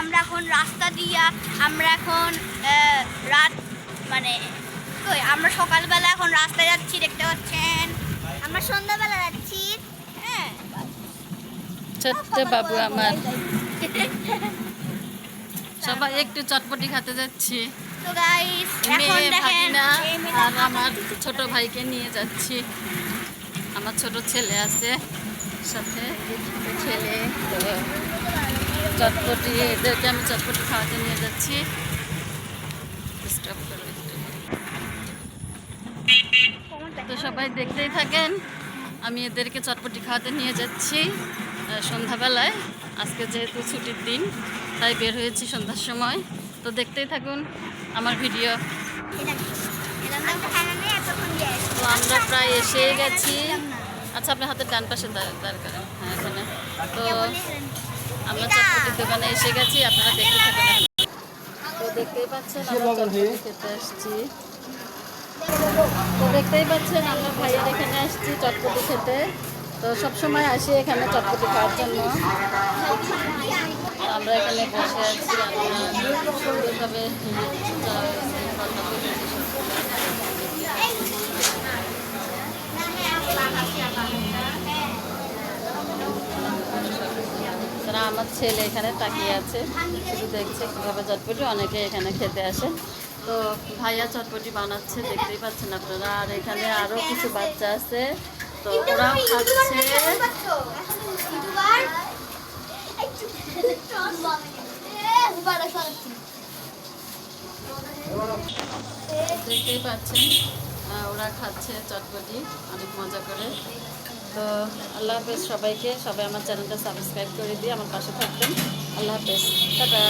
আমরা এখন রাস্তা দিয়া আমরা এখন রাত মানে আমরা সকালবেলা এখন রাস্তায় যাচ্ছি, দেখতে পাচ্ছেন। আমরা সন্ধ্যাবেলা যাচ্ছি। হ্যাঁ, ছোট্ট বাবু আমার। সবাই একটু চটপটি খেতে যাচ্ছি। তো গাইস এখন দেখেন আর আমার ছোট ভাইকে নিয়ে যাচ্ছি। আমার ছোট ছেলে আছে সাথে, ছেলে তো চটপটি, এদেরকে আমি চটপটি খাওয়াতে নিয়ে যাচ্ছি। তো সবাই দেখতেই থাকেন, আমি এদেরকে চটপটি খাওয়াতে নিয়ে যাচ্ছি সন্ধ্যাবেলায়। আজকে যেহেতু ছুটির দিন তাই বের হয়েছি সন্ধ্যার সময়। তো দেখতেই থাকুন আমার ভিডিও। তো আমরা প্রায় এসেই গেছি। আচ্ছা, আপনার হাতের ডান পাশে দাঁড় করেন। হ্যাঁ, এখানে। তো আমরা চটপটির দোকানে এসে গেছি, আপনারা দেখতে থাকেন। তো দেখতেই পাচ্ছেন আমরা চটপটি খেতে আসছি। তো দেখতেই পাচ্ছেন আমরা ভাইয়ের এখানে আসছি চটপটি খেতে। তো সবসময় আসি এখানে চটপটি খাওয়ার জন্য। আমরা এখানে বসে আছি, সুন্দরভাবে আমার ছেলে এখানে তাকিয়ে আছে, শুধু দেখছে কীভাবে চটপটি অনেকে এখানে খেতে আসে। তো ভাইয়া চটপটি বানাচ্ছে, দেখতেই পাচ্ছেন আপনারা। আর এখানে আরও কিছু বাচ্চা আছে, তো ওরাও খাচ্ছে। দেখতেই পাচ্ছেন ওরা খাচ্ছে চটপটি অনেক মজা করে। তো আল্লাহ হাফেজ সবাইকে। সবাই আমার চ্যানেলটা সাবস্ক্রাইব করে দিয়ে আমার পাশে থাকবেন। আল্লাহ হাফেজ, টাটা।